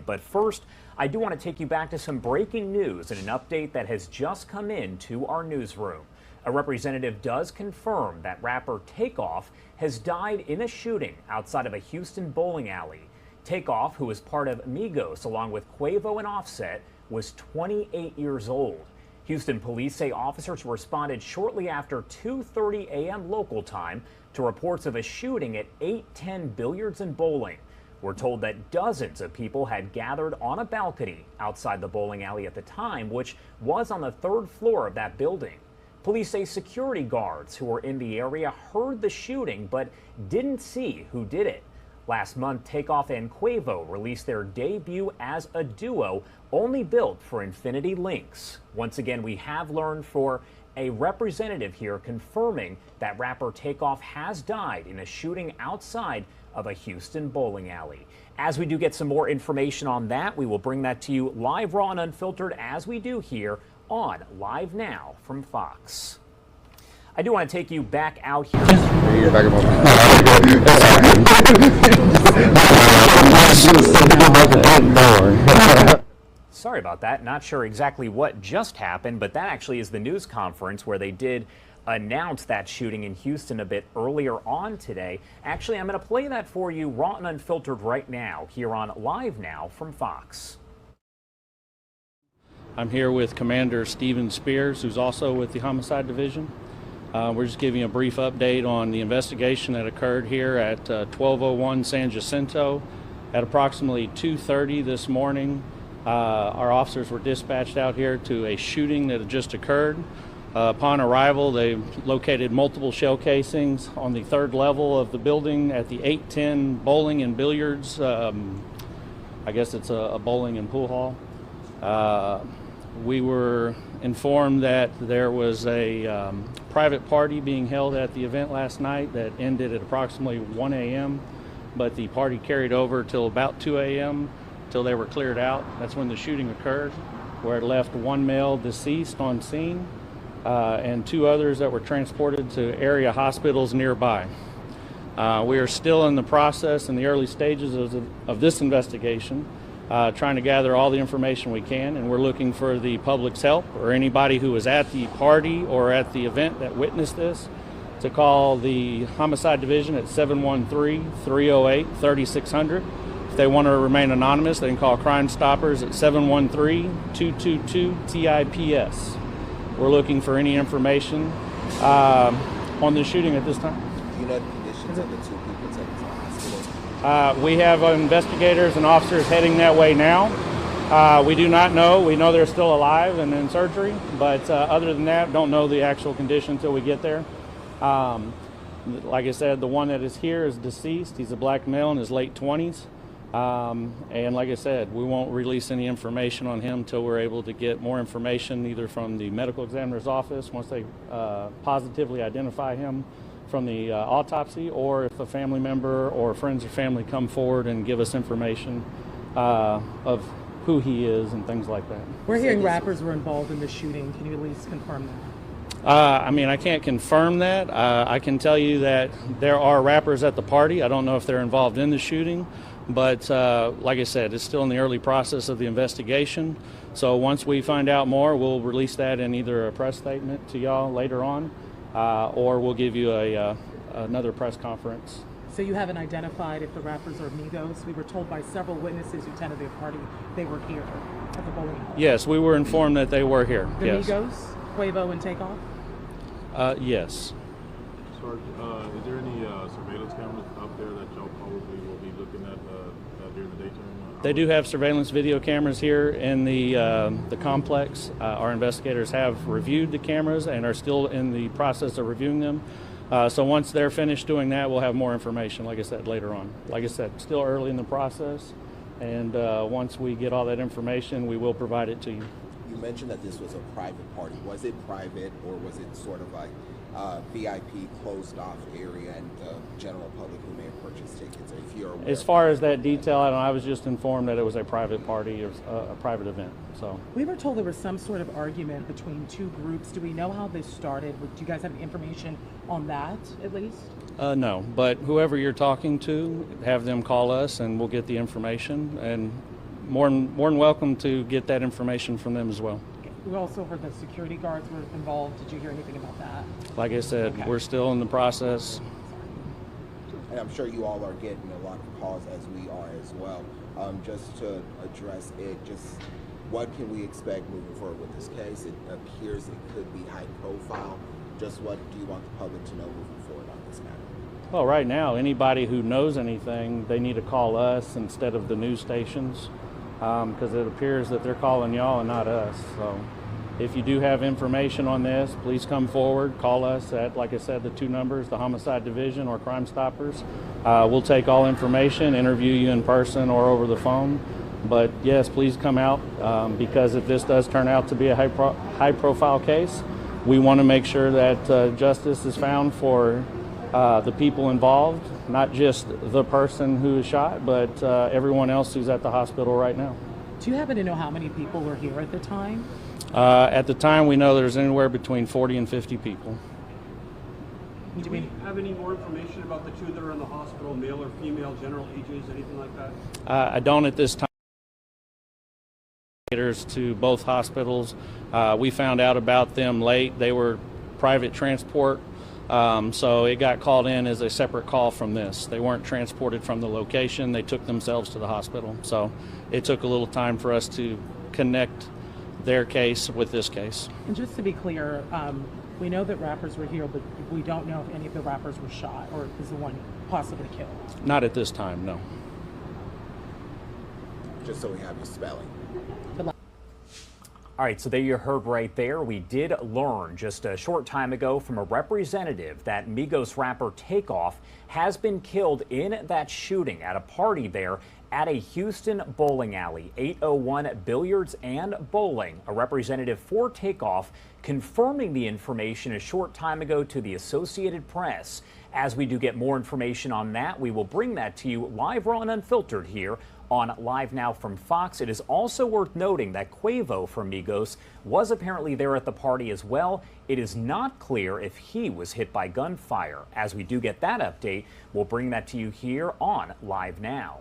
But first, I do want to take you back to some breaking news and an update that has just come in to our newsroom. A representative does confirm that rapper Takeoff has died in a shooting outside of a Houston bowling alley. Takeoff, who was part of Migos along with Quavo and Offset, was 28 years old. Houston police say officers responded shortly after 2:30 a.m. local time to reports of a shooting at 810 Billiards and Bowling. We're told that dozens of people had gathered on a balcony outside the bowling alley at the time, which was on the third floor of that building. Police say security guards who were in the area heard the shooting but didn't see who did it. Last month, Takeoff and Quavo released their debut as a duo only built for Infinity Links. Once again, we have learned for a representative here confirming that rapper Takeoff has died in a shooting outside of a Houston bowling alley. As we do get some more information on that, we will bring that to you live, raw, and unfiltered as we do here on Live Now from Fox. I do want to take you back out here. Sorry about that. Not sure exactly what just happened, but that actually is the news conference where they did announce that shooting in Houston a bit earlier on today. Actually, I'm going to play that for you raw and unfiltered right now here on Live Now from Fox. I'm here with Commander Steven Spears, who's also with the Homicide Division. We're just giving a brief update on the investigation that occurred here at 1201 San Jacinto. At approximately 2:30 this morning, our officers were dispatched out here to a shooting that had just occurred. Upon arrival, they located multiple shell casings on the third level of the building at the 810 Bowling and Billiards. I guess it's a bowling and pool hall. We were informed that there was a private party being held at the event last night that ended at approximately 1 a.m., but the party carried over till about 2 a.m. till they were cleared out. That's when the shooting occurred, where it left one male deceased on scene and two others that were transported to area hospitals nearby. We are still in the process, in the early stages of this investigation, trying to gather all the information we can, and we're looking for the public's help or anybody who was at the party or at the event that witnessed this to call the Homicide Division at 713-308-3600. If they want to remain anonymous, they can call Crime Stoppers at 713-222-TIPS. We're looking for any information on the shooting at this time. Do you know the conditions of the two people taken to the hospital? We have investigators and officers heading that way now. We do not know. We know they're still alive and in surgery, but other than that, don't know the actual condition until we get there. Like I said, the one that is here is deceased. He's a black male in his late 20s. And like I said, we won't release any information on him until we're able to get more information either from the medical examiner's office once they positively identify him from the autopsy, or if a family member or friends or family come forward and give us information of who he is and things like that. We're hearing rappers were involved in the shooting. Can you at least confirm that? I mean, I can't confirm that. I can tell you that there are rappers at the party. I don't know if they're involved in the shooting, but like I said, it's still in the early process of the investigation. So once we find out more, we'll release that in either a press statement to y'all later on, or we'll give you another press conference. So you haven't identified if the rappers are Migos? We were told by several witnesses who attended the party they were here at the bowling alley. Yes, we were informed that they were here. The yes. Migos, Quavo, and Takeoff? Yes. Sarge, is there any surveillance cameras out there that y'all probably will be looking at during the daytime? They do have surveillance video cameras here in the complex. Our investigators have reviewed the cameras and are still in the process of reviewing them. So once they're finished doing that, we'll have more information, like I said, later on. Like I said, still early in the process, and once we get all that information, we will provide it to you. You mentioned that this was a private party. Was it private, or was it sort of like VIP closed off area and the general public who may have purchased tickets? If you're aware as far as that detail, I was just informed that it was a private party, or a private event. So we were told there was some sort of argument between two groups. Do we know how this started? Do you guys have information on that, at least? No, but whoever you're talking to, have them call us and we'll get the information, and more than welcome to get that information from them as well. We also heard that security guards were involved. Did you hear anything about that? Like I said, Okay. we're still in the process. And I'm sure you all are getting a lot of calls, as we are as well. Just to address it, just what can we expect moving forward with this case? It appears it could be high profile. Just what do you want the public to know moving forward on this matter? Well, right now, anybody who knows anything, they need to call us instead of the news stations, because it appears that they're calling y'all and not us. So if you do have information on this, please come forward, call us at, like I said, the 2 numbers, the Homicide Division or Crime Stoppers. We'll take all information, interview you in person or over the phone. But yes, please come out, because if this does turn out to be a high-profile case, we want to make sure that justice is found for the people involved, not just the person who is shot, but everyone else who's at the hospital right now. Do you happen to know how many people were here at the time? At the time, we know there's anywhere between 40 and 50 people. Do we have any more information about the 2 that are in the hospital, male or female, general ages, anything like that? I don't at this time. To both hospitals. We found out about them late. They were private transport, so it got called in as a separate call from this. They weren't transported from the location. They took themselves to the hospital. So it took a little time for us to connect their case with this case. And just to be clear, we know that rappers were here, but we don't know if any of the rappers were shot or is the one possibly killed. Not at this time, no. Just so we have your spelling. All right, so there you heard right there. We did learn just a short time ago from a representative that Migos rapper Takeoff has been killed in that shooting at a party there at a Houston bowling alley, 801 Billiards and Bowling. A representative for Takeoff confirming the information a short time ago to the Associated Press. As we do get more information on that, we will bring that to you live, raw, and unfiltered here on Live Now from Fox. It is also worth noting that Quavo from Migos was apparently there at the party as well. It is not clear if he was hit by gunfire. As we do get that update, we'll bring that to you here on Live Now.